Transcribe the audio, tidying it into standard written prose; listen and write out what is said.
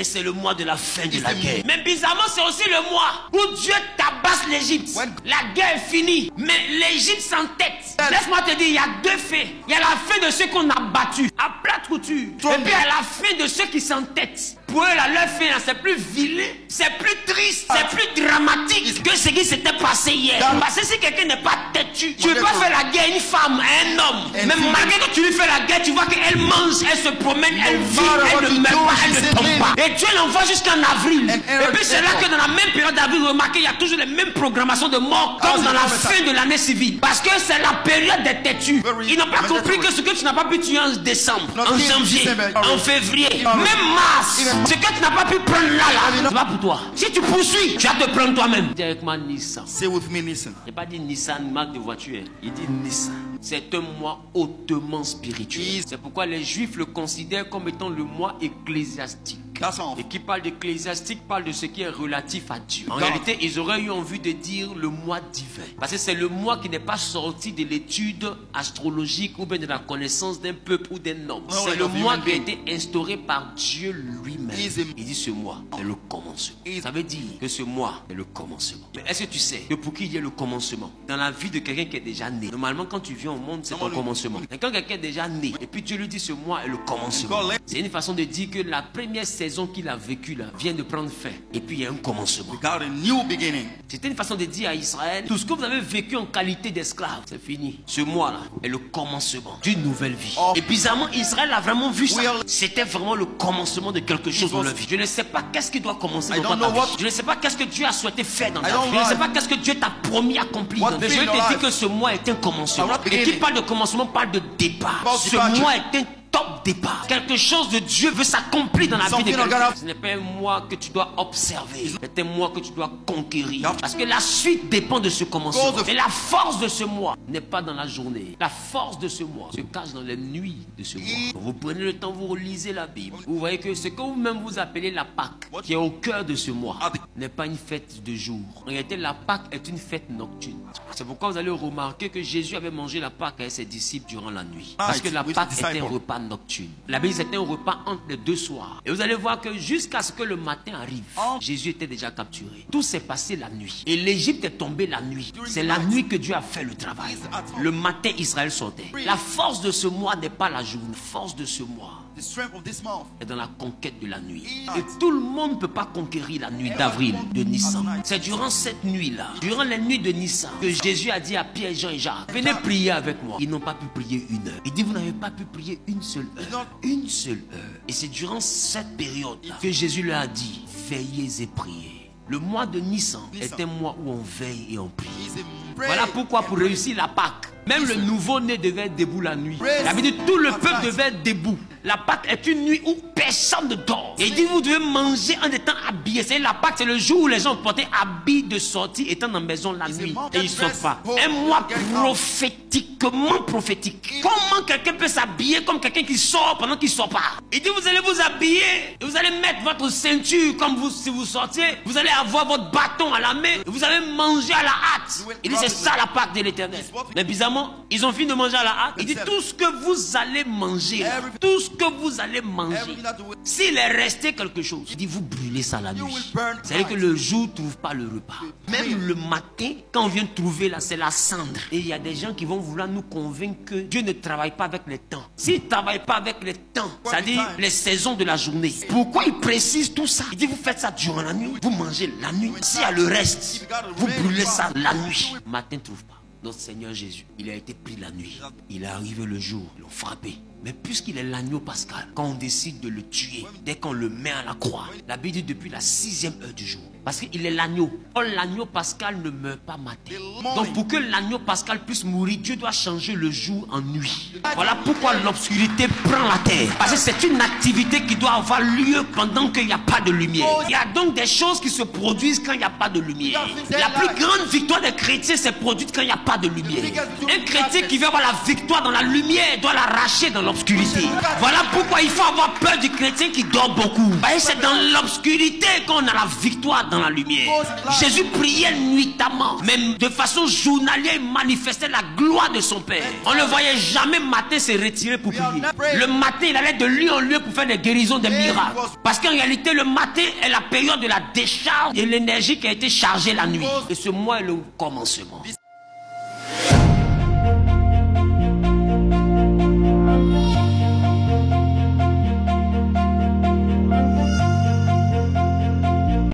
Et c'est le mois de la fin de la guerre. Mais bizarrement, c'est aussi le mois où Dieu tabasse l'Égypte. La guerre est finie, mais l'Égypte s'entête. Laisse-moi te dire, il y a deux faits. Il y a la fin de ceux qu'on a battus à plate couture. Et puis il y a la fin de ceux qui s'entêtent. Pour eux, leur fin, c'est plus vilain, c'est plus triste, c'est plus dramatique que ce qui s'était passé hier. Parce que si quelqu'un n'est pas têtu, tu ne peux pas faire la guerre à une femme, à un homme. Même malgré que tu lui fais la guerre, tu vois qu'elle mange, elle se promène, elle vit, elle ne meurt pas, elle ne tombe pas. Et Dieu l'envoie jusqu'en avril. Et puis c'est là que dans la même période d'avril, remarquez, il y a toujours les mêmes programmations de mort comme dans la fin de l'année civile. Parce que c'est la période des têtus. Ils n'ont pas compris que ce que tu n'as pas pu tuer en décembre, en janvier, en février, même mars, ce que tu n'as pas pu prendre là, c'est pas pour toi. Si tu poursuis, tu vas te prendre toi-même. Dis avec moi Nissan. Say with me, Nissan. Il n'a pas dit Nissan, marque de voiture. Il dit Nissan. C'est un mois hautement spirituel. C'est pourquoi les Juifs le considèrent comme étant le mois ecclésiastique. Et qui parle d'ecclésiastique parle de ce qui est relatif à Dieu. En réalité, ils auraient eu envie de dire le mois divin. Parce que c'est le mois qui n'est pas sorti de l'étude astrologique ou bien de la connaissance d'un peuple ou d'un homme. C'est le mois qui a été instauré par Dieu lui-même. Il dit ce mois, c'est le commencement. Ça veut dire que ce mois est le commencement. Mais est-ce que tu sais que pour qui il y a le commencement? Dans la vie de quelqu'un qui est déjà né. Normalement, quand tu viens au monde, c'est ton commencement. Mais quand quelqu'un est déjà né, et puis Dieu lui dit ce mois est le commencement. C'est une façon de dire que la première saison qu'il a vécue là vient de prendre fin. Et puis il y a un commencement. C'était une façon de dire à Israël, tout ce que vous avez vécu en qualité d'esclave, c'est fini. Ce mois là est le commencement d'une nouvelle vie. Et bizarrement, Israël a vraiment vu ça. C'était vraiment le commencement de quelque chose dans leur vie. Je ne sais pas qu'est-ce qui doit commencer dans ta vie. Je ne sais pas qu'est-ce que Dieu a souhaité faire dans ta vie. Je ne sais pas qu'est-ce que Dieu t'a promis accomplir. Mais je te dis que ce mois est un commencement. Et qui parle de commencement parle de départ. Ce mois est un top départ. Quelque chose de Dieu veut s'accomplir dans la vie de quelqu'un. Ce n'est pas un mois que tu dois observer. C'est un mois que tu dois conquérir. Parce que la suite dépend de ce commencement. Et la force de ce mois n'est pas dans la journée. La force de ce mois se cache dans les nuits de ce mois. Vous prenez le temps, vous relisez la Bible. Vous voyez que ce que vous-même vous appelez la Pâque, qui est au cœur de ce mois, n'est pas une fête de jour. En réalité, la Pâque est une fête nocturne. C'est pourquoi vous allez remarquer que Jésus avait mangé la Pâque avec ses disciples durant la nuit. Parce que la Pâque était un repas nocturne. La Bible, c'était un repas entre les deux soirs. Et vous allez voir que jusqu'à ce que le matin arrive, Jésus était déjà capturé. Tout s'est passé la nuit. Et l'Égypte est tombée la nuit. C'est la nuit que Dieu a fait le travail. Le matin, Israël sortait. La force de ce mois n'est pas la journée. La force de ce mois est dans la conquête de la nuit. Et tout le monde ne peut pas conquérir la nuit d'avril de Nissan. C'est durant cette nuit-là, durant les nuits de Nissan, que Jésus a dit à Pierre, Jean et Jacques, venez prier avec moi. Ils n'ont pas pu prier une heure. Il dit, vous n'avez pas pu prier une seule heure. Une seule heure. Et c'est durant cette période-là que Jésus leur a dit, veillez et priez. Le mois de Nissan est un mois où on veille et on prie. Voilà pourquoi pour réussir la Pâque, même le nouveau-né devait être debout la nuit. Ça veut dire tout le peuple devait être debout. La Pâque est une nuit où personne ne dort. Et il dit vous devez manger en étant habillé. C'est la Pâque, c'est le jour où les gens portaient habits de sortie étant dans la maison la nuit. Et ils ne sortent pas. Un mois prophétiquement prophétique. Comment quelqu'un peut s'habiller comme quelqu'un qui sort pendant qu'il ne sort pas? Il dit vous allez vous habiller. Et vous allez mettre votre ceinture comme vous, si vous sortiez. Vous allez avoir votre bâton à la main. Et vous allez manger à la hâte. Il dit c'est ça la Pâque de l'Éternel. Mais bizarrement, ils ont fini de manger à la hâte. Il dit tout ce que vous allez manger là, tout ce que vous allez manger, s'il est resté quelque chose, il dit vous brûlez ça la nuit. C'est-à-dire que le jour ne trouve pas le repas. Même le matin, quand on vient trouver là, c'est la cendre. Et il y a des gens qui vont vouloir nous convaincre que Dieu ne travaille pas avec les temps. S'il ne travaille pas avec les temps, c'est-à-dire les saisons de la journée, pourquoi il précise tout ça? Il dit vous faites ça durant la nuit, vous mangez la nuit. S'il y a le reste, vous brûlez ça la nuit. Le matin ne trouve pas. Notre Seigneur Jésus, il a été pris la nuit. Il est arrivé le jour, ils l'ont frappé. Mais puisqu'il est l'agneau pascal, quand on décide de le tuer, dès qu'on le met à la croix, la Bible dit depuis la 6e heure du jour. Parce qu'il est l'agneau. Or, l'agneau pascal ne meurt pas matin. Donc, pour que l'agneau pascal puisse mourir, Dieu doit changer le jour en nuit. Voilà pourquoi l'obscurité prend la terre. Parce que c'est une activité qui doit avoir lieu pendant qu'il n'y a pas de lumière. Il y a donc des choses qui se produisent quand il n'y a pas de lumière. La plus grande victoire des chrétiens s'est produite quand il n'y a pas de lumière. Un chrétien qui veut avoir la victoire dans la lumière doit l'arracher dans l'obscurité. Voilà pourquoi il faut avoir peur du chrétien qui dort beaucoup. C'est dans l'obscurité qu'on a la victoire dans la lumière. Jésus priait nuitamment, même de façon journalière, il manifestait la gloire de son Père. On ne le voyait jamais matin se retirer pour prier. Le matin, il allait de lieu en lieu pour faire des guérisons, des miracles. Parce qu'en réalité, le matin est la période de la décharge de l'énergie qui a été chargée la nuit. Et ce mois est le commencement.